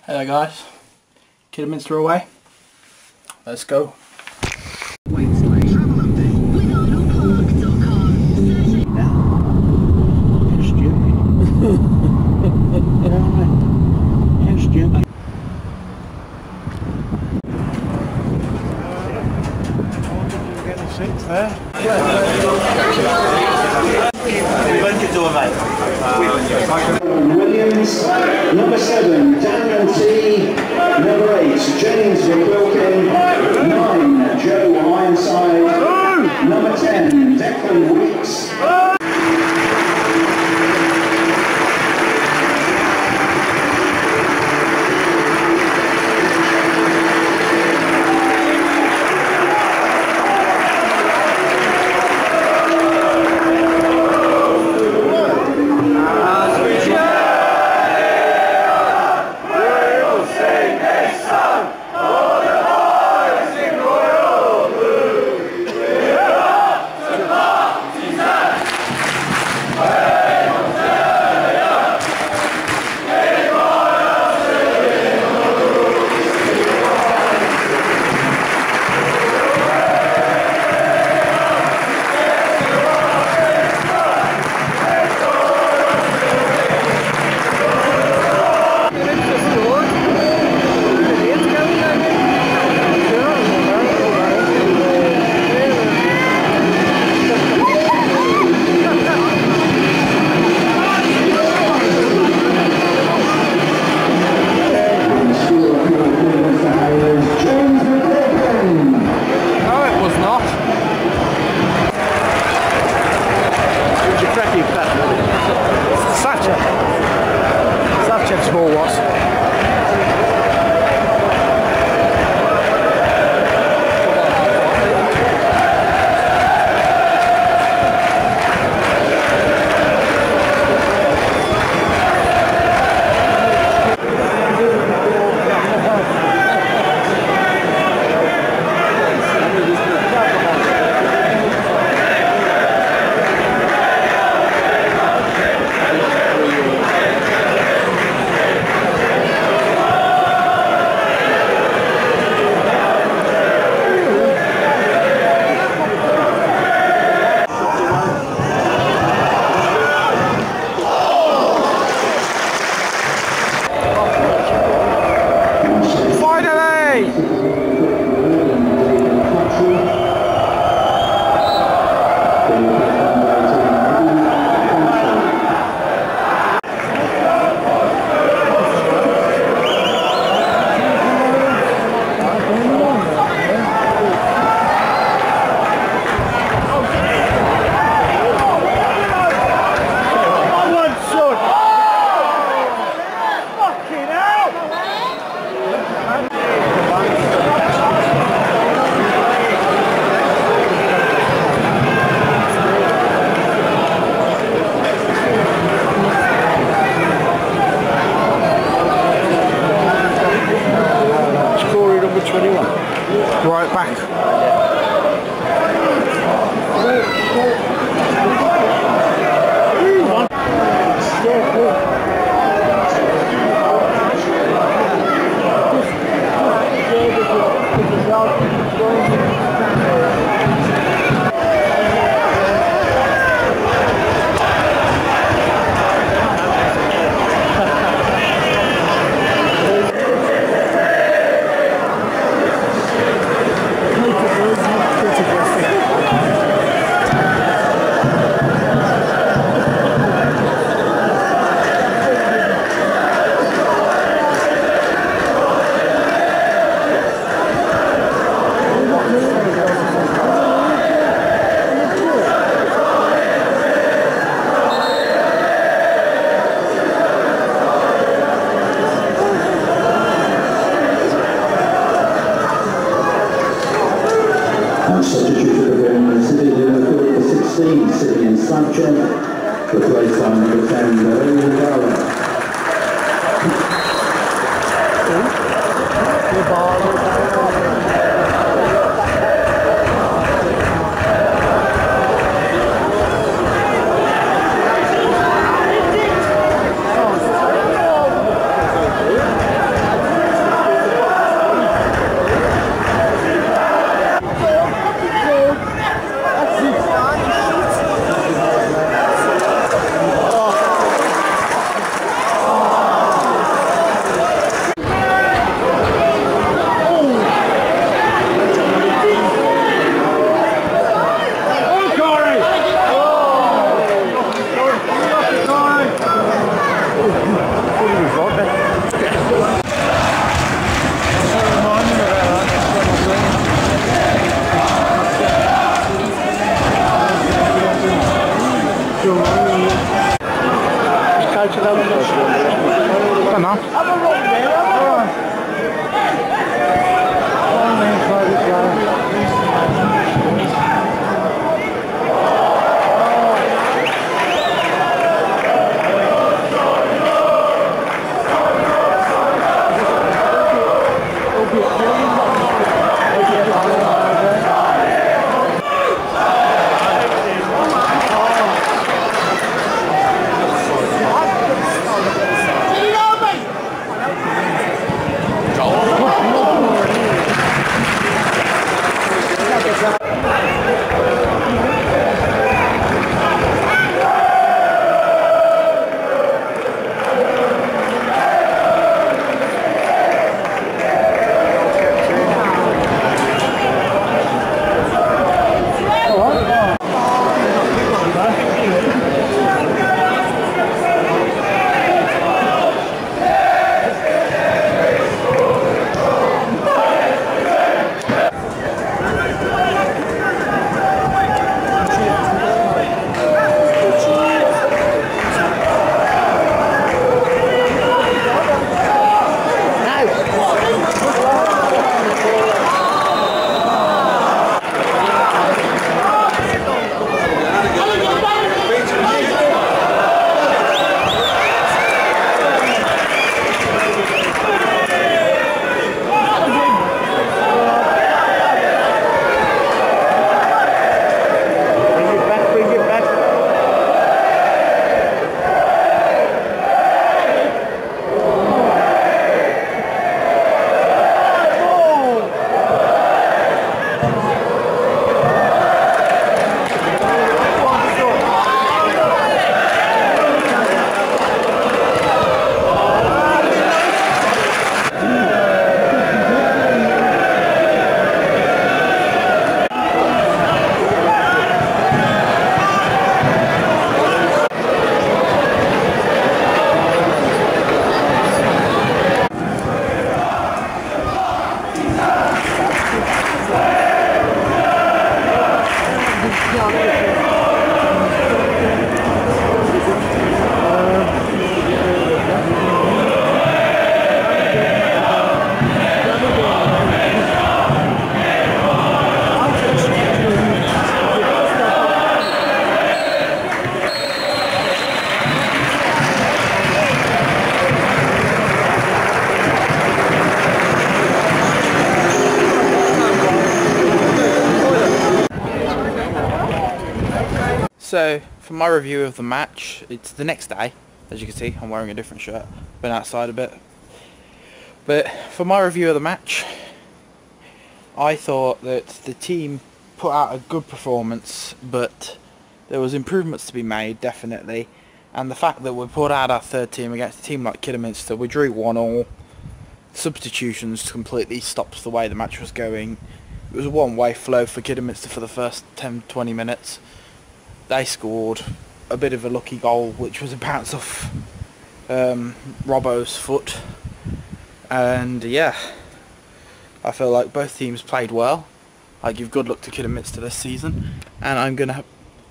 Hello guys, Kidderminster away. Let's go. Williams, number 7, Daniel T, number 8, James McQuilkin, 9, Joe Ironside, number 10, Declan Weeks. Right back. Substitute for the City Liverpool for 16, City and Sanchez, replaced by number 10, Lorraine. So, for my review of the match, it's the next day. As you can see, I'm wearing a different shirt. Been outside a bit. But for my review of the match, I thought that the team put out a good performance, but there was improvements to be made, definitely. And the fact that we put out our third team against a team like Kidderminster, we drew 1-1. Substitutions completely stopped the way the match was going. It was a one-way flow for Kidderminster for the first 10-20 minutes. They scored a bit of a lucky goal, which was a bounce off Robbo's foot. And yeah, I feel like both teams played well. I give good luck to Kidderminster this season, and I'm going to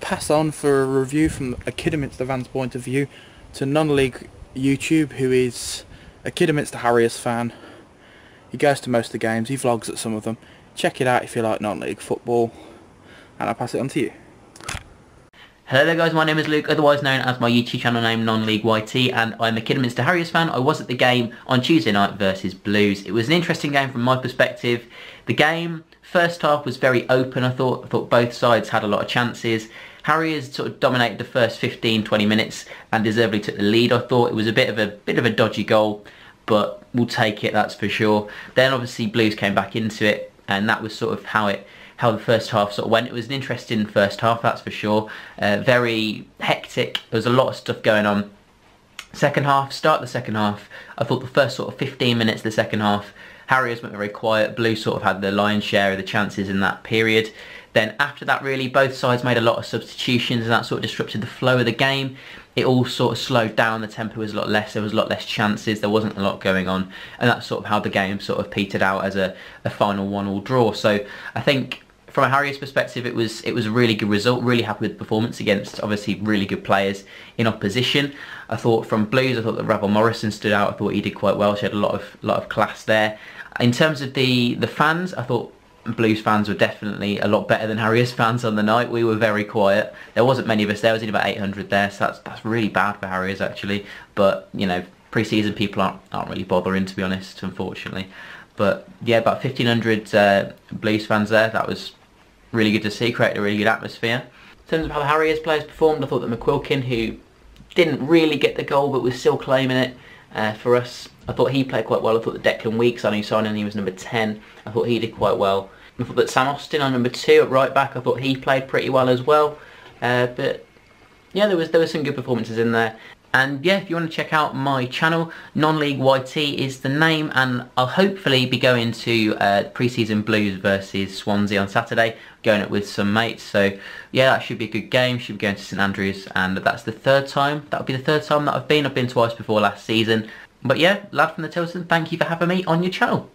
pass on for a review from a Kidderminster fan's point of view to non-league YouTube, who is a Kidderminster Harriers fan. He goes to most of the games, he vlogs at some of them. Check it out if you like non-league football, and I'll pass it on to you. Hello there guys, my name is Luke, otherwise known as my YouTube channel name Non-League YT, and I'm a Kidderminster Harriers fan. I was at the game on Tuesday night versus Blues. It was an interesting game from my perspective. The game, first half, was very open. I thought both sides had a lot of chances. Harriers sort of dominated the first 15-20 minutes and deservedly took the lead. I thought it was a bit of a dodgy goal, but we'll take it, that's for sure. Then obviously Blues came back into it, and that was sort of how the first half sort of went. It was an interesting first half, that's for sure. Very hectic. There was a lot of stuff going on. Second half, start the second half. I thought the first sort of 15 minutes of the second half, Harriers went very quiet. Blues sort of had the lion's share of the chances in that period. Then after that, really, both sides made a lot of substitutions, and that sort of disrupted the flow of the game. It all sort of slowed down. The tempo was a lot less. There was a lot less chances. There wasn't a lot going on, and that's sort of how the game sort of petered out as a final 1-1 draw. So I think from a Harriers perspective, it was a really good result. Really happy with the performance against obviously really good players in opposition. I thought from Blues, I thought that Ravel Morrison stood out. I thought he did quite well. She had a lot of class there. In terms of the fans, I thought Blues fans were definitely a lot better than Harriers fans on the night. We were very quiet. There wasn't many of us there. There was only about 800 there, so that's really bad for Harriers actually. But you know, pre-season people aren't really bothering, to be honest, unfortunately. But yeah, about 1,500 Blues fans there. That was really good to see. Created a really good atmosphere. In terms of how the Harriers players performed, I thought that McQuilkin, who didn't really get the goal but was still claiming it for us, I thought he played quite well. I thought that Declan Weeks, I know he signed and he was number 10. I thought he did quite well. I thought that Sam Austin on number 2 at right back, I thought he played pretty well as well. But yeah, there was some good performances in there. And yeah, if you want to check out my channel, Non-League YT is the name, and I'll hopefully be going to pre-season Blues versus Swansea on Saturday, going it with some mates. So yeah, that should be a good game. Should be going to St Andrews, and that's the 3rd time. That'll be the 3rd time that I've been. I've been twice before last season. But yeah, lad from the Tilson, thank you for having me on your channel.